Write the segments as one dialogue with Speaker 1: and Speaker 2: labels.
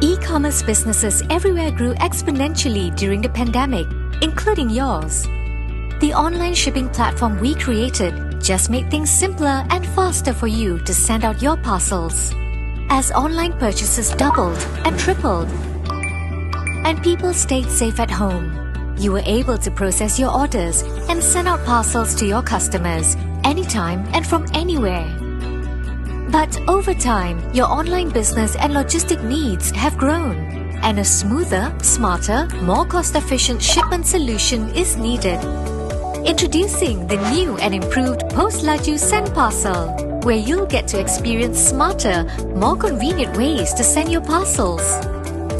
Speaker 1: E-commerce businesses everywhere grew exponentially during the pandemic, including yours. The online shipping platform we created just made things simpler and faster for you to send out your parcels. As online purchases doubled and tripled, and people stayed safe at home, you were able to process your orders and send out parcels to your customers anytime and from anywhere. But over time, your online business and logistic needs have grown, and a smoother, smarter, more cost-efficient shipment solution is needed. Introducing the new and improved Post-Laju Send Parcel, where you'll get to experience smarter, more convenient ways to send your parcels.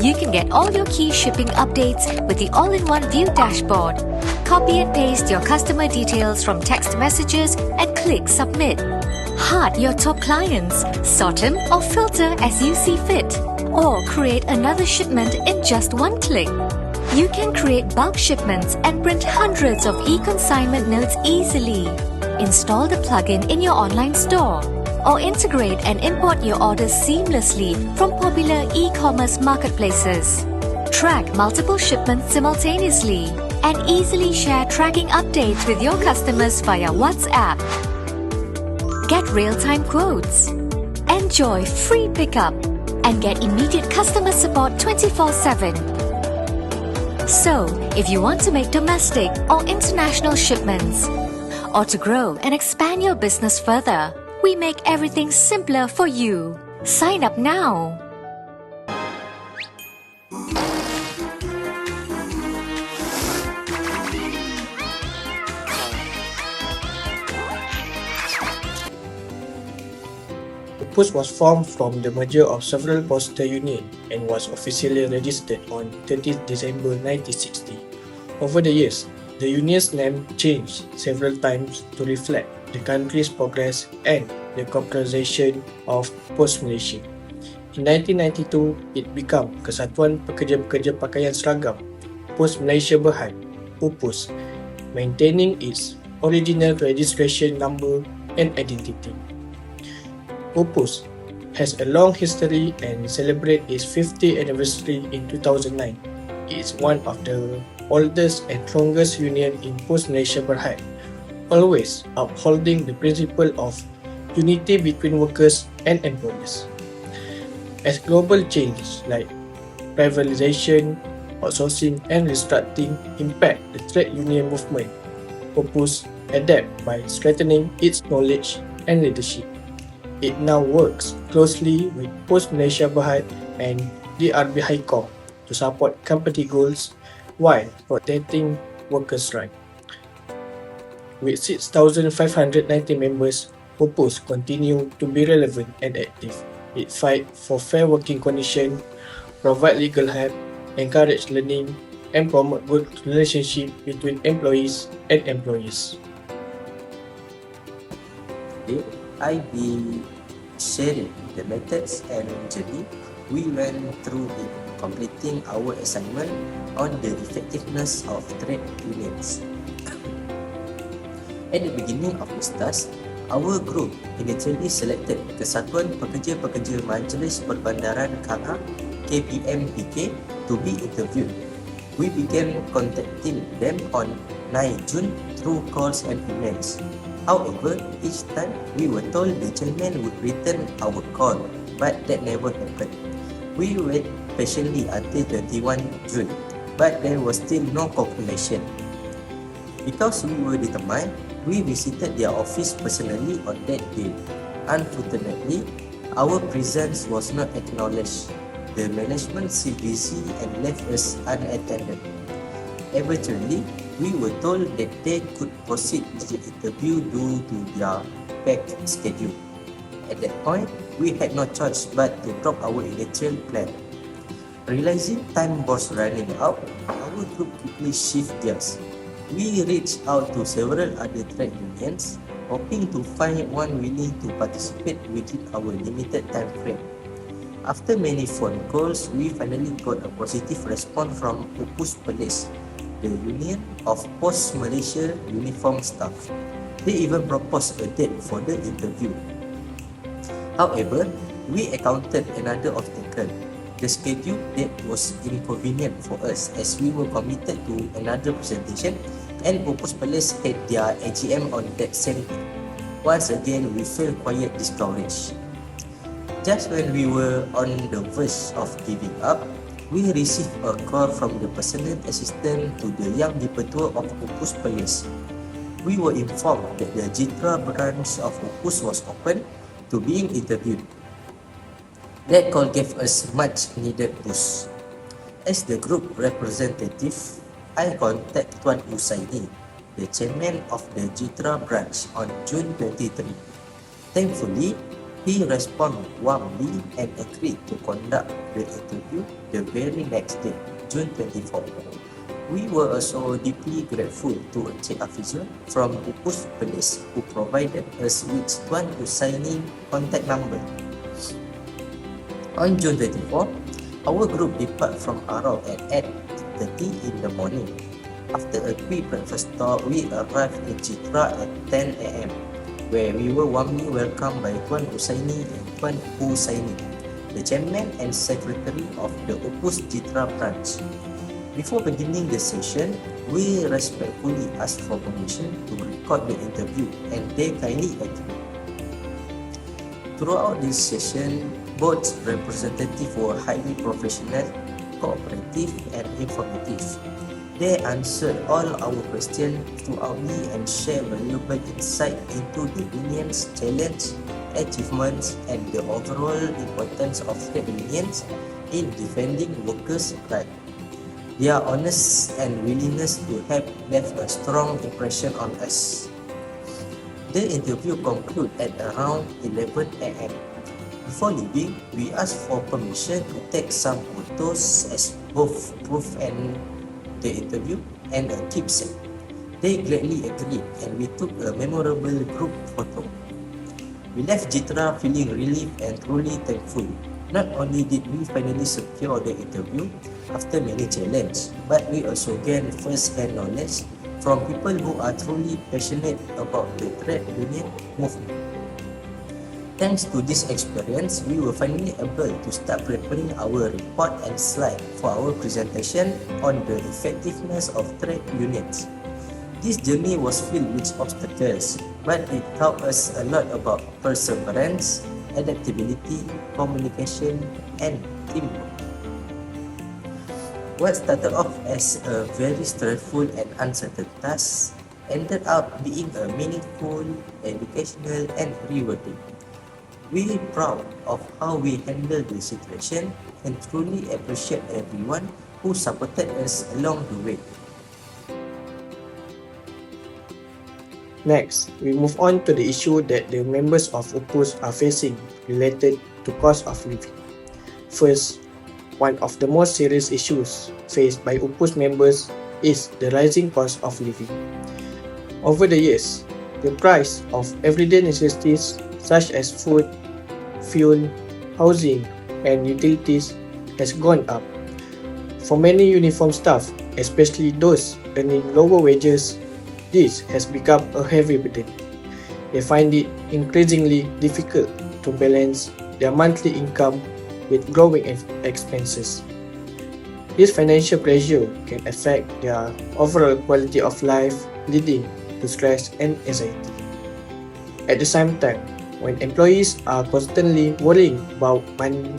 Speaker 1: You can get all your key shipping updates with the all-in-one view dashboard. Copy and paste your customer details from text messages and click Submit. Heart your top clients, sort them or filter as you see fit, or create another shipment in just one click. You can create bulk shipments and print hundreds of e-consignment notes easily. Install the plugin in your online store, or integrate and import your orders seamlessly from popular e-commerce marketplaces. Track multiple shipments simultaneously, and easily share tracking updates with your customers via WhatsApp. Get real-time quotes, enjoy free pickup, and get immediate customer support 24/7. So, if you want to make domestic or international shipments, or to grow and expand your business further, we make everything simpler for you. Sign up now!
Speaker 2: Upus was formed from the merger of several postal unions and was officially registered on 30 December 1960. Over the years, the union's name changed several times to reflect the country's progress and the corporatization of Post Malaysia. In 1992, it became Kesatuan Pekerja-Pekerja Pakaian Seragam Post Malaysia Berhad, Upus, maintaining its original registration number and identity. Upus has a long history and celebrates its 50th anniversary in 2009. It is one of the oldest and strongest union in Post Malaysia Berhad, always upholding the principle of unity between workers and employers. As global change like privatization, outsourcing and restructuring impact the trade union movement, Upus adapt by strengthening its knowledge and leadership. It now works closely with Post Malaysia Berhad and DRB High-Com to support company goals while protecting workers' rights. With 6,590 members, Upus continue to be relevant and active. It fight for fair working conditions, provide legal help, encourage learning, and promote good relationship between employees and employers.
Speaker 3: I be sharing the methods and journey we went through in completing our assignment on the effectiveness of trade unions. At the beginning of this task, our group initially selected Kesatuan Pekerja-Pekerja Majlis Perbandaran KANGA KPMBK to be interviewed. We began contacting them on 9 June through calls and emails. However, each time we were told the chairman would return our call, but that never happened. We waited patiently until 21 June, but there was still no confirmation. Because we were determined, we visited their office personally on that day. Unfortunately, our presence was not acknowledged. The management seemed busy and left us unattended. Eventually, we were told that they could proceed with the interview due to their packed schedule. At that point, we had no choice but to drop our initial plan. Realizing time was running out, our group quickly shifted gears. We reached out to several other trade unions, hoping to find one willing to participate within our limited time frame. After many phone calls, we finally got a positive response from Upus Police, the Union of Post-Malaysia Uniform Staff. They even proposed a date for the interview. However, we encountered another obstacle. The scheduled date was inconvenient for us as we were committed to another presentation and Upus Police had their AGM on that same day. Once again, we felt quite discouraged. Just when we were on the verge of giving up, we received a call from the personal assistant to the young deputy of Upus Police. We were informed that the Jitra branch of Upus was open to being interviewed. That call gave us much needed boost. As the group representative, I contacted Tuan Usaini, the chairman of the Jitra branch on June 23. Thankfully, he responded warmly and agreed to conduct the interview the very next day, June 24. We were also deeply grateful to a chief officer from Upus Police who provided us with Tuan Usaini's contact number. On June 24, our group departed from Arau at 8:30 in the morning. After a quick breakfast stop, we arrived in Jitra at 10 a.m., where we were warmly welcomed by Tuan Usaini and Tuan Usaini, the chairman and secretary of the Upus Jitra branch. Before beginning the session, we respectfully asked for permission to record the interview and they kindly agreed. Throughout this session, both representatives were highly professional, cooperative and informative. They answered all our questions thoroughly and shared valuable insight into the union's challenge, achievements and the overall importance of trade unions in defending workers' rights. Their honesty and willingness to help left a strong impression on us. The interview concluded at around 11 a.m. Before leaving, we asked for permission to take some photos as both proof and the interview and a keepsake. They gladly agreed and we took a memorable group photo. We left Jitra feeling relieved and truly thankful. Not only did we finally secure the interview after many challenges, but we also gained first-hand knowledge from people who are truly passionate about the trade union movement. Thanks to this experience, we were finally able to start preparing our report and slide for our presentation on the effectiveness of trade unions. This journey was filled with obstacles, but it taught us a lot about perseverance, adaptability, communication, and teamwork. What started off as a very stressful and uncertain task ended up being a meaningful, educational, and rewarding. We are proud of how we handled the situation and truly appreciate everyone who supported us along the way.
Speaker 2: Next, we move on to the issue that the members of Upus are facing related to cost of living. First, one of the most serious issues faced by Upus members is the rising cost of living. Over the years, the price of everyday necessities such as food, fuel, housing, and utilities has gone up. For many uniform staff, especially those earning lower wages, this has become a heavy burden. They find it increasingly difficult to balance their monthly income with growing expenses. This financial pressure can affect their overall quality of life, leading to stress and anxiety. At the same time, when employees are constantly worrying about money,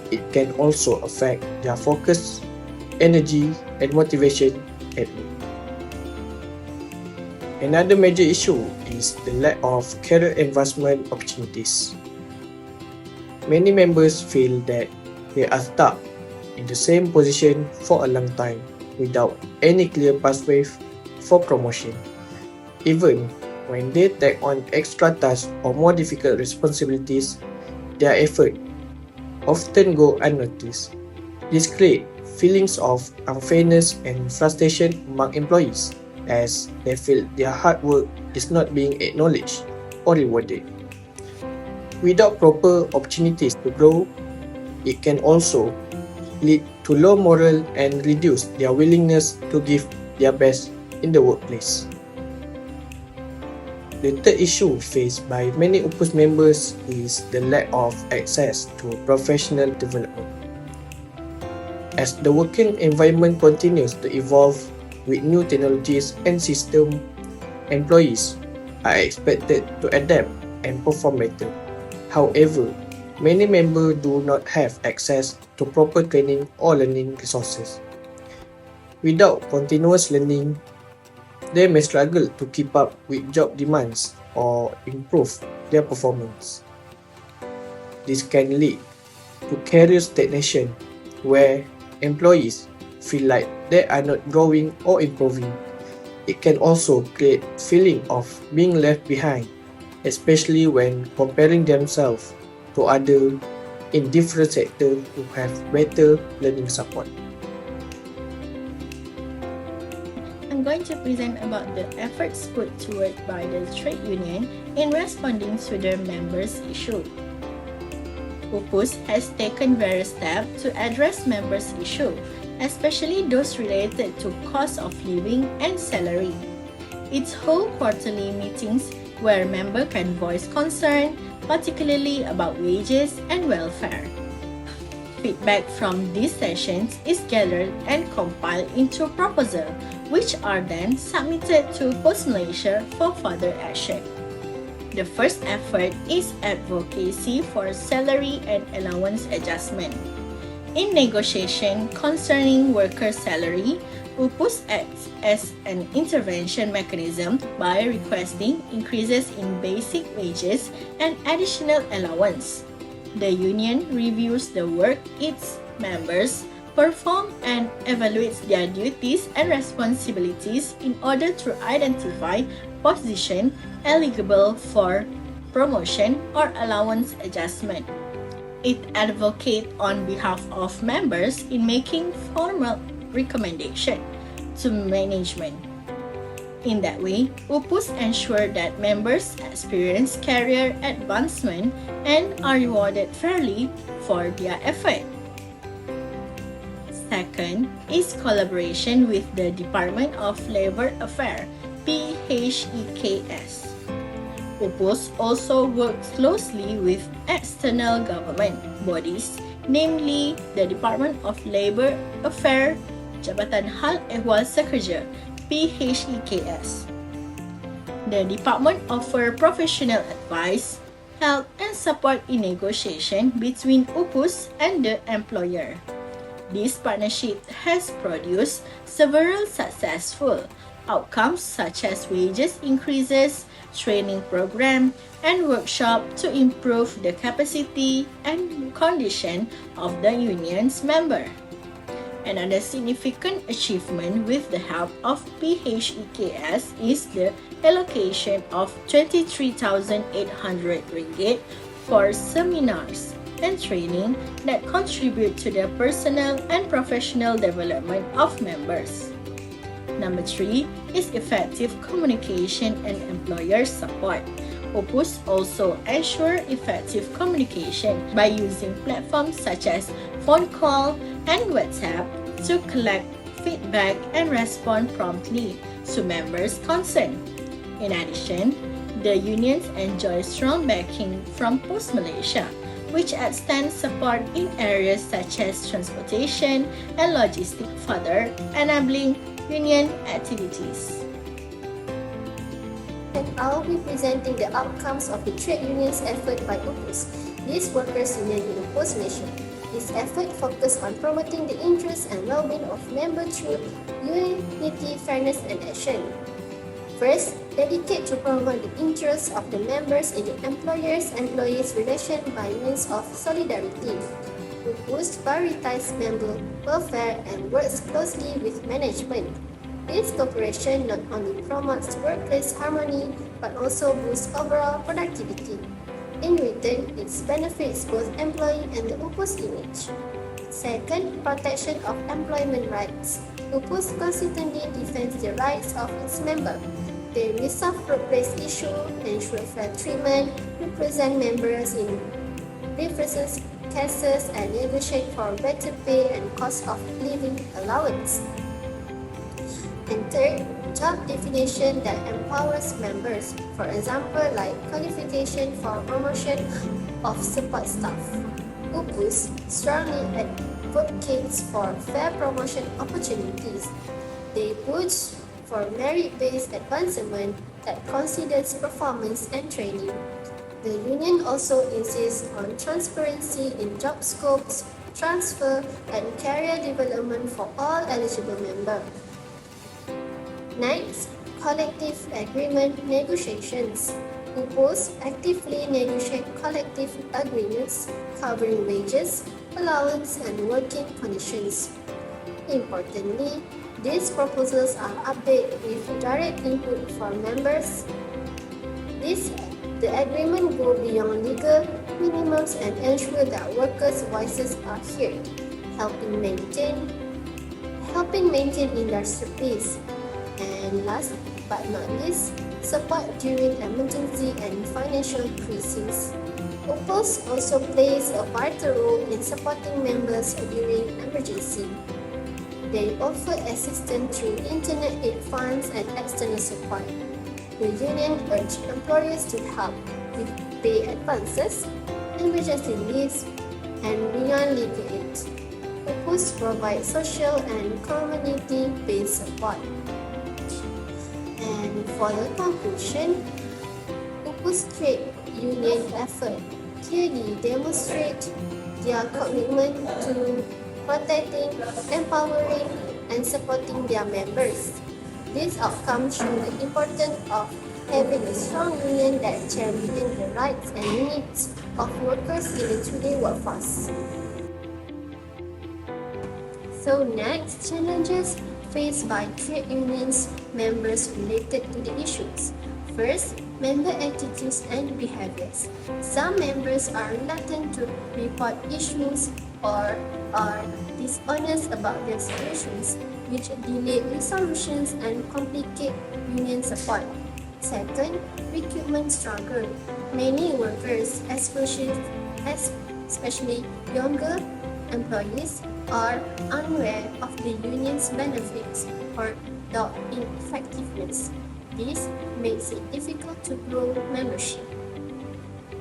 Speaker 2: it can also affect their focus, energy, and motivation at work. Another major issue is the lack of career advancement opportunities. Many members feel that they are stuck in the same position for a long time without any clear pathway for promotion. Even when they take on extra tasks or more difficult responsibilities, their effort often go unnoticed. This creates feelings of unfairness and frustration among employees as they feel their hard work is not being acknowledged or rewarded. Without proper opportunities to grow, it can also lead to low morale and reduce their willingness to give their best in the workplace. The third issue faced by many Upus members is the lack of access to professional development. As the working environment continues to evolve with new technologies and systems, employees are expected to adapt and perform better. However, many members do not have access to proper training or learning resources. Without continuous learning, they may struggle to keep up with job demands or improve their performance. This can lead to career stagnation, where employees feel like they are not growing or improving. It can also create a feeling of being left behind, especially when comparing themselves to others in different sectors who have better learning support.
Speaker 4: I'm going to present about the efforts put forward by the trade union in responding to their members' issue. Upus has taken various steps to address members' issue, especially those related to cost of living and salary. It holds quarterly meetings where members can voice concern, particularly about wages and welfare. Feedback from these sessions is gathered and compiled into proposals, which are then submitted to Post Malaysia for further action. The first effort is advocacy for salary and allowance adjustment. In negotiation concerning worker salary, Upus acts as an intervention mechanism by requesting increases in basic wages and additional allowance. The union reviews the work its members perform and evaluates their duties and responsibilities in order to identify positions eligible for promotion or allowance adjustment. It advocates on behalf of members in making formal recommendations to management. In that way, Upus ensure that members experience career advancement and are rewarded fairly for their effort. Second is collaboration with the Department of Labor Affairs, PHEKS. Upus also works closely with external government bodies, namely the Department of Labor Affairs, Jabatan Hal Ehwal Sekerja, PHEKS. The department offers professional advice, help and support in negotiation between Upus and the employer. This partnership has produced several successful outcomes such as wages increases, training program, and workshop to improve the capacity and condition of the union's member. Another significant achievement with the help of PHEKS is the allocation of 23,800 ringgit for seminars and training that contribute to the personal and professional development of members. Number 3 is effective communication and employer support. Upus also ensure effective communication by using platforms such as phone call and WhatsApp to collect feedback and respond promptly to members' concerned. In addition, the unions enjoy strong backing from Post Malaysia, which extends support in areas such as transportation and logistics, further enabling union activities.
Speaker 5: And I'll be presenting the outcomes of the trade union's effort by Upus, this workers' union in the Post Malaysia. This effort focused on promoting the interests and well-being of members through unity, fairness, and action. First, dedicate to promote the interests of the members in the employers-employees relation by means of solidarity. Upus prioritizes member welfare and works closely with management. This cooperation not only promotes workplace harmony but also boosts overall productivity. In return, it benefits both employee and the Upus image. Second, protection of employment rights. Upus consistently defends the rights of its members. They resolve workplace issues, ensure fair treatment, represent members in grievances cases, and negotiate for better pay and cost of living allowance. And third, job definition that empowers members, for example, like qualification for promotion of support staff. Upus strongly advocates for fair promotion opportunities. They push for merit-based advancement that considers performance and training. The union also insists on transparency in job scopes, transfer, and career development for all eligible members. Next, collective agreement negotiations. Upus actively negotiate collective agreements covering wages, allowance, and working conditions. Importantly, these proposals are updated with direct input from members. The agreement goes beyond legal minimums and ensure that workers' voices are heard, helping maintain industry peace. And last but not least, support during emergency and financial crises. Upus also plays a vital role in supporting members during emergency. They offer assistance through internet aid funds and external support. The union urged employers to help with pay advances, emergency leaves, and beyond legal aid. Upus provides social and community-based support. And for the conclusion, Upus trade union effort clearly demonstrate their commitment to protecting, empowering, and supporting their members. These outcomes show the importance of having a strong union that champions the rights and needs of workers in the today workforce. So next, challenges faced by trade unions members related to the issues. First, member attitudes and behaviors. Some members are reluctant to report issues or are dishonest about their solutions, which delay resolutions and complicate union support. Second, recruitment struggle. Many workers, especially younger employees, are unaware of the union's benefits or doubt in effectiveness. This makes it difficult to grow membership.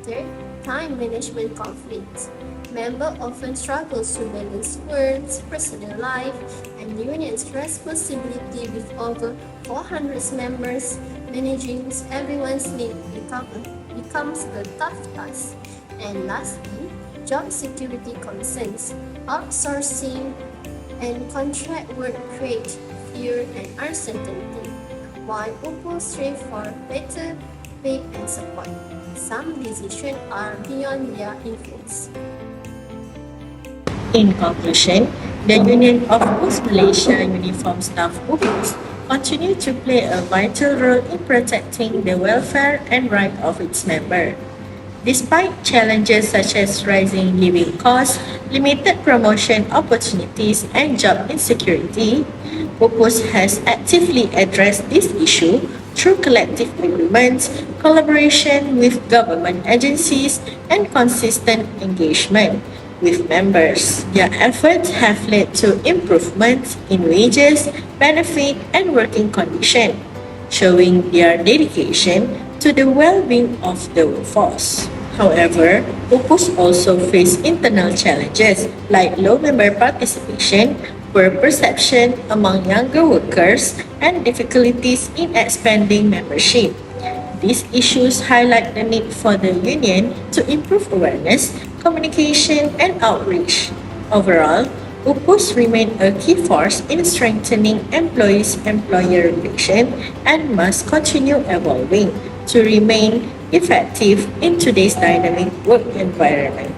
Speaker 5: Third, time management conflicts. Member often struggles to balance work, personal life, and union's responsibility with over 400 members. Managing everyone's needs becomes a tough task. And lastly, job security concerns. Outsourcing and contract work create fear and uncertainty, while Upus strive for better pay and support. Some decisions are beyond their influence.
Speaker 6: In conclusion, the Union of Post Malaysia Uniform Staff Upus continue to play a vital role in protecting the welfare and rights of its members. Despite challenges such as rising living costs, limited promotion opportunities, and job insecurity, Upus has actively addressed this issue through collective agreements, collaboration with government agencies, and consistent engagement with members. Their efforts have led to improvements in wages, benefit, and working conditions, showing their dedication to the well-being of the workforce. However, Upus also face internal challenges like low member participation, poor perception among younger workers, and difficulties in expanding membership. These issues highlight the need for the union to improve awareness, communication, and outreach. Overall, Upus remains a key force in strengthening employees-employer relations and must continue evolving to remain effective in today's dynamic work environment.